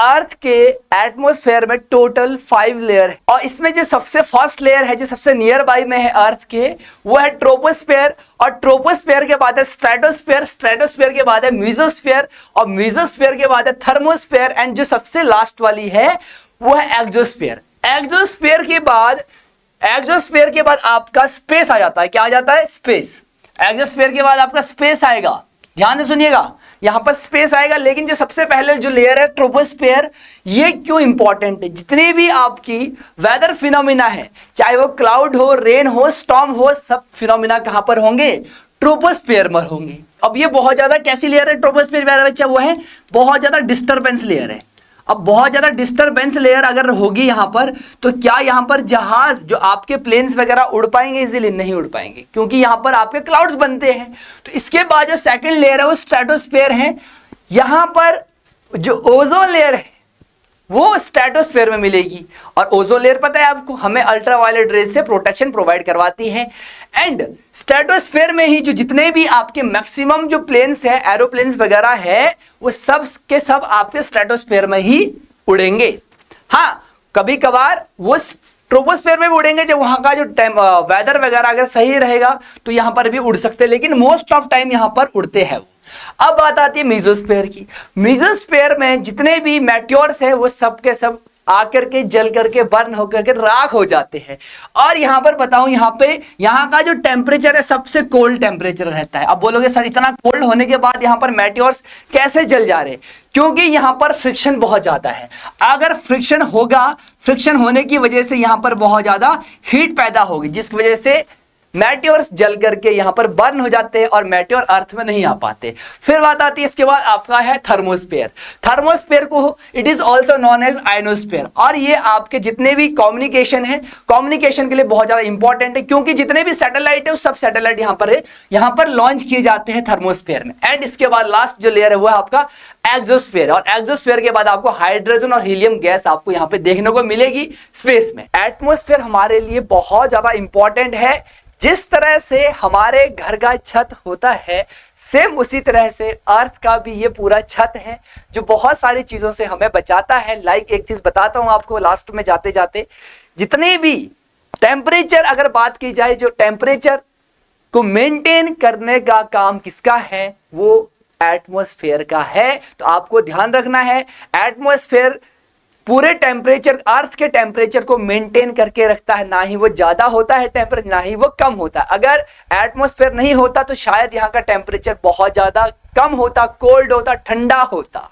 अर्थ के एटमॉस्फेयर में total 5 layer है और इसमें जो सबसे फर्स्ट लेयर है, जो सबसे नियर बाई में है अर्थ के, वो है ट्रोपोस्फेयर। और ट्रोपोस्फेयर के बाद है स्ट्रेटोस्फेयर, स्ट्रेटोस्फेयर के बाद है मेसोस्फेयर और मेसोस्फेयर के बाद है थर्मोस्फेयर एंड जो सबसे लास्ट वाली है वो है एक्सोस्फेयर। एक्सोस्फेयर के बाद आपका स्पेस आ जाता है। क्या आ जाता है? स्पेस। एक्सोस्फेयर के बाद आपका स्पेस आएगा, ध्यान से सुनिएगा, यहां पर स्पेस आएगा। लेकिन जो सबसे पहले जो लेयर है ट्रोपोस्फेयर, ये क्यों इंपॉर्टेंट है? जितनी भी आपकी वेदर फिनोमिना है, चाहे वो क्लाउड हो, रेन हो, स्टॉर्म हो, सब फिनोमिना कहां पर होंगे? ट्रोपोस्फेयर में होंगे। अब ये बहुत ज्यादा कैसी लेयर है ट्रोपोस्फेयर मेरा बच्चा? वो है बहुत ज्यादा डिस्टर्बेंस लेयर है। अब बहुत ज्यादा डिस्टरबेंस लेयर अगर होगी यहां पर, तो क्या यहां पर जहाज जो आपके प्लेन्स वगैरह उड़ पाएंगे? इजीली नहीं उड़ पाएंगे, क्योंकि यहां पर आपके क्लाउड्स बनते हैं। तो इसके बाद जो सेकंड लेयर है वो स्ट्रेटोस्फेयर है। यहां पर जो ओजोन लेयर है वो स्ट्रेटोस्फेयर में मिलेगी। और ओजोन लेयर पता है आपको, हमें अल्ट्रावायलेट रेज से प्रोटेक्शन प्रोवाइड करवाती है। एंड स्ट्रेटोस्फेयर में ही जो जितने भी आपके मैक्सिमम जो प्लेन्स है, एरोप्लेन्स वगैरह है, वो सब के सब आपके स्ट्रेटोस्फेयर में ही उड़ेंगे। हाँ, कभी कभार वो ट्रोपोस्फेयर में भी उड़ेंगे, जब वहां का जो वेदर वगैरह अगर सही रहेगा तो यहां पर भी उड़ सकते हैं, लेकिन मोस्ट ऑफ टाइम यहां पर उड़ते हैं। अब बात आती है मेसोस्फेयर की। मेसोस्फेयर में जितने भी मेटियोर्स है वो सब के सब आकर के जल करके बर्न होकर के राख हो जाते हैं। और यहां पर बताऊं, यहां का जो टेम्परेचर है सबसे कोल्ड टेम्परेचर रहता है। अब बोलोगे सर इतना कोल्ड होने के बाद यहां पर मेटियोर्स कैसे जल जा रहे? क्योंकि यहां पर फ्रिक्शन बहुत ज्यादा है। अगर फ्रिक्शन होगा, फ्रिक्शन होने की वजह से यहां पर बहुत ज्यादा हीट पैदा होगी, जिसकी वजह से मेटियोर्स जल करके यहां पर बर्न हो जाते हैं और मेटियोर अर्थ में नहीं आ पाते। फिर बात आती है इसके बाद आपका है थर्मोस्फेयर। थर्मोस्फेयर को it is also known as ionosphere. और ये आपके जितने भी कम्युनिकेशन है, कम्युनिकेशन के लिए बहुत ज्यादा इंपॉर्टेंट है, क्योंकि जितने भी सैटेलाइट है, सब सैटेलाइट यहां पर लॉन्च किए जाते हैं थर्मोस्फेयर में। एंड इसके बाद लास्ट जो लेयर है वो है आपका एक्सोस्फेयर। और एक्सोस्फेयर के बाद आपको हाइड्रोजन और हीलियम गैस आपको यहां पे देखने को मिलेगी स्पेस में। एटमॉस्फेयर हमारे लिए बहुत ज्यादा इंपॉर्टेंट है। जिस तरह से हमारे घर का छत होता है, सेम उसी तरह से अर्थ का भी ये पूरा छत है, जो बहुत सारी चीजों से हमें बचाता है। लाइक एक चीज बताता हूं आपको लास्ट में जाते जाते, जितने भी टेम्परेचर अगर बात की जाए, जो टेम्परेचर को मेंटेन करने का काम किसका है? वो एटमॉस्फेयर का है। तो आपको ध्यान रखना है, एटमॉस्फेयर पूरे टेम्परेचर, अर्थ के टेम्परेचर को मेंटेन करके रखता है। ना ही वो ज्यादा होता है टेम्परेचर, ना ही वो कम होता है। अगर एटमॉस्फेयर नहीं होता तो शायद यहाँ का टेम्परेचर बहुत ज्यादा कम होता, कोल्ड होता, ठंडा होता।